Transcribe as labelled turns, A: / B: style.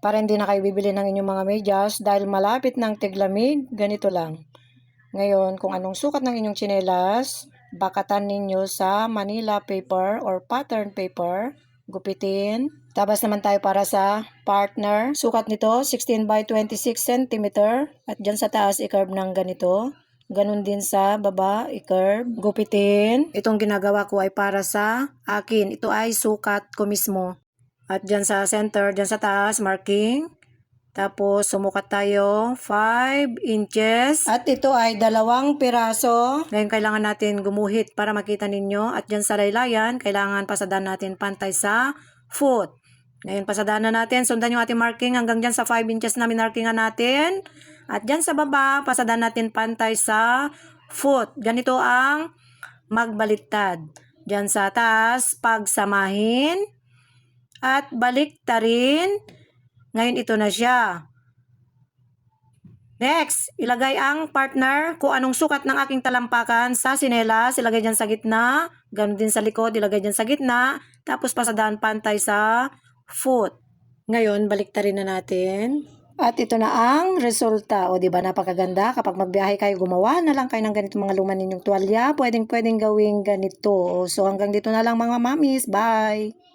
A: para hindi na kayo bibili ng inyong mga medyas dahil malapit ng tiglamig, ganito lang. Ngayon, kung anong sukat ng inyong tsinelas, bakatan ninyo sa Manila paper or pattern paper, gupitin. Tabas naman tayo para sa partner. Sukat nito, 16 by 26 cm. At dyan sa taas, i-curve ng ganito. Ganun din sa baba, i-curve, gupitin. Itong ginagawa ko ay para sa akin. Ito ay sukat ko mismo. At dyan sa center, dyan sa taas, marking. Tapos, sumukat tayo 5 inches. At ito ay 2 piraso. Ngayon, kailangan natin gumuhit para makita ninyo. At dyan sa laylayan, kailangan pasadaan natin pantay sa foot. Ngayon, pasadaan na natin. Sundan yung ating marking hanggang dyan sa 5 inches na minarkingan natin. At dyan sa baba, pasadaan natin pantay sa foot. Ganito ang magbaliktad. Dyan sa taas, pagsamahin. At baliktarin. Ngayon, ito na siya. Next, ilagay ang partner kung anong sukat ng aking talampakan sa sinelas. Ilagay dyan sa gitna. Ganun din sa likod, ilagay dyan sa gitna. Tapos pasadaan pantay sa foot. Ngayon, baliktarin na natin. At ito na ang resulta. O diba, napakaganda. Kapag magbiyahe kayo, gumawa na lang kayo ng ganito mga luma ninyong tuwalya. Pwedeng gawing ganito. So hanggang dito na lang mga mamis. Bye!